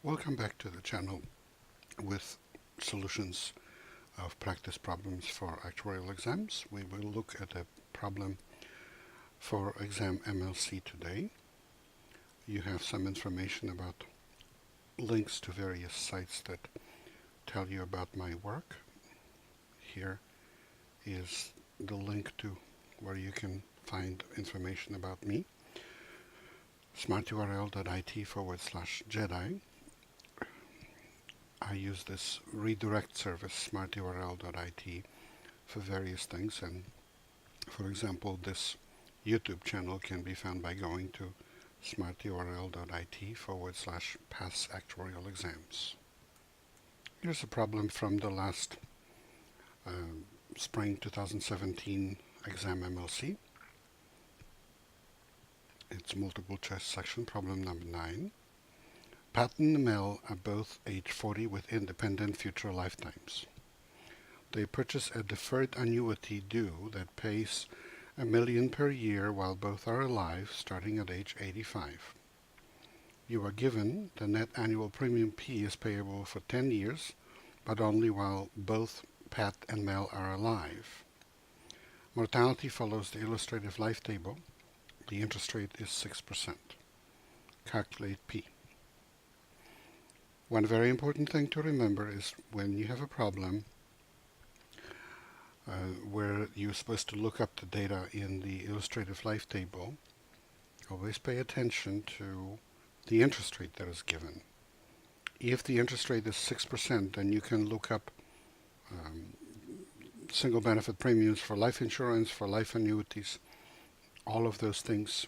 Welcome back to the channel with solutions of practice problems for actuarial exams. We will look at a problem for exam MLC today. You have some information about links to various sites that tell you about my work. Here is the link to where you can find information about me. smarturl.it/Jedi. I use this redirect service, smarturl.it, for various things, and for example, this YouTube channel can be found by going to smarturl.it/pass actuarial exams. Here's a problem from the last spring 2017 exam MLC. It's multiple choice section, problem number 9. Pat and Mel are both age 40 with independent future lifetimes. They purchase a deferred annuity due that pays $1 million per year while both are alive, starting at age 85. You are given the net annual premium P is payable for 10 years, but only while both Pat and Mel are alive. Mortality follows the illustrative life table. The interest rate is 6%. Calculate P. One very important thing to remember is when you have a problem where you're supposed to look up the data in the illustrative life table, always pay attention to the interest rate that is given. If the interest rate is 6%, then you can look up single benefit premiums for life insurance, for life annuities. All of those things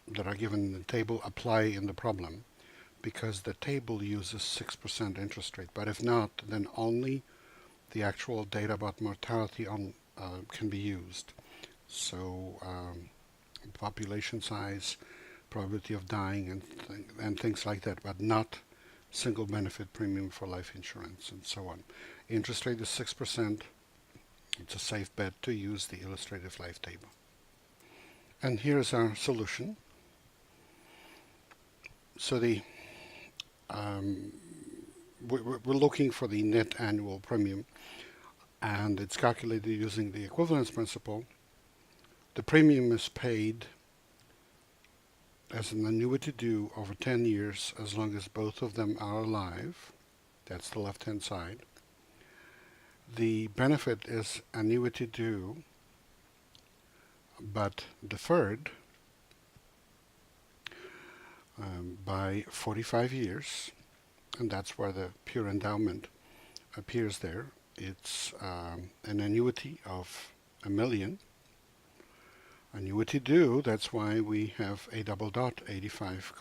that are given in the table apply in the problem, because the table uses 6% interest rate. But if not, then only the actual data about mortality can be used. So population size, probability of dying, and things like that, but not single benefit premium for life insurance and so on. Interest rate is 6%. It's a safe bet to use the illustrative life table. And here's our solution. So we're looking for the net annual premium, and it's calculated using the equivalence principle. The premium is paid as an annuity due over 10 years as long as both of them are alive. That's the left-hand side. The benefit is annuity due but deferred by 45 years, and that's where the pure endowment appears there. It's an annuity of $1 million. Annuity due, that's why we have a double dot 85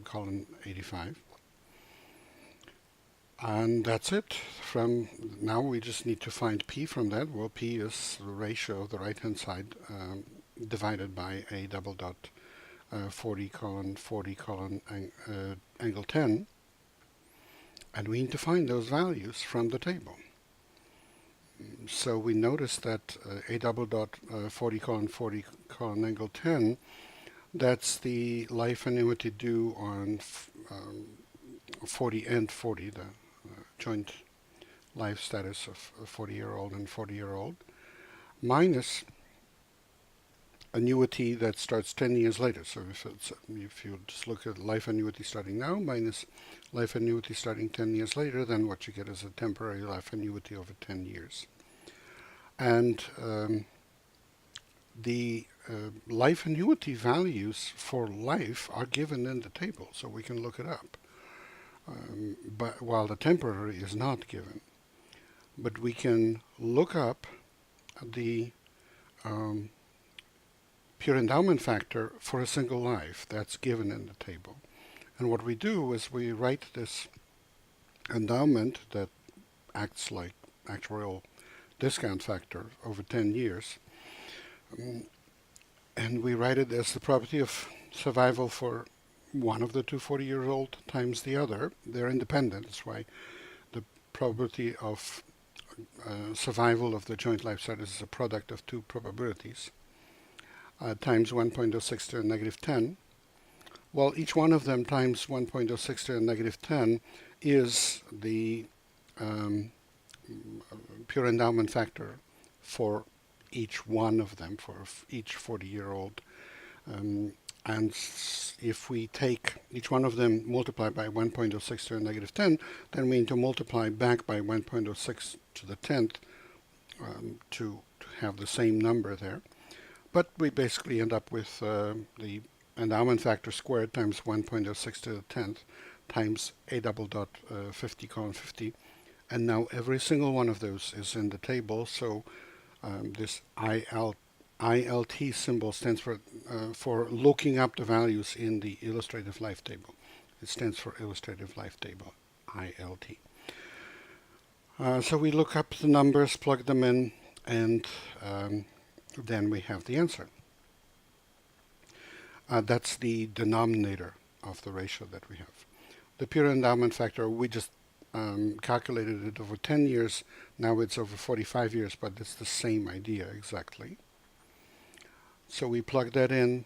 colon 85. And that's it. From now we just need to find P from that. Well, P is the ratio of the right-hand side divided by a double dot 40 colon 40 colon angle 10. And we need to find those values from the table. So we notice that a double dot 40 colon 40 colon angle 10, that's the life annuity due on 40 and 40, the joint life status of a 40-year-old and 40-year-old, minus annuity that starts 10 years later. So if you just look at life annuity starting now minus life annuity starting 10 years later, then what you get is a temporary life annuity over 10 years. And the life annuity values for life are given in the table, so we can look it up. But while the temporary is not given. But we can look up the pure endowment factor for a single life. That's given in the table. And what we do is we write this endowment that acts like actuarial discount factor over 10 years. And we write it as the probability of survival for one of the two 40-year-old times the other. They're independent. That's why the probability of survival of the joint life status is a product of two probabilities times 1.06 to the negative 10. Well, each one of them times 1.06 to the negative 10 is the um, pure endowment factor for each one of them, for each 40-year-old. Um, and if we take each one of them, multiply by 1.06 to the negative 10, then we need to multiply back by 1.06 to the 10th to have the same number there. But we basically end up with the endowment factor squared times 1.06 to the 10th times a double dot 50 colon 50. And now every single one of those is in the table. So this ILT symbol stands for looking up the values in the illustrative life table. It stands for illustrative life table, ILT. So we look up the numbers, plug them in, and then we have the answer. That's the denominator of the ratio that we have. The pure endowment factor, we just calculated it over 10 years. Now it's over 45 years, but it's the same idea exactly. So we plug that in,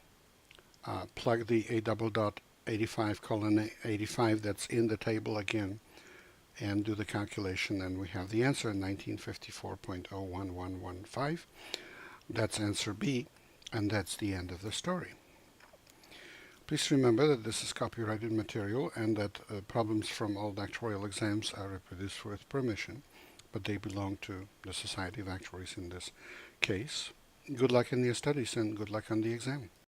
plug the a double dot 85 colon 85 that's in the table again, and do the calculation, and we have the answer, 1954.01115. That's answer B, and that's the end of the story. Please remember that this is copyrighted material and that problems from all actuarial exams are reproduced with permission, but they belong to the Society of Actuaries in this case. Good luck in your studies and good luck on the exam.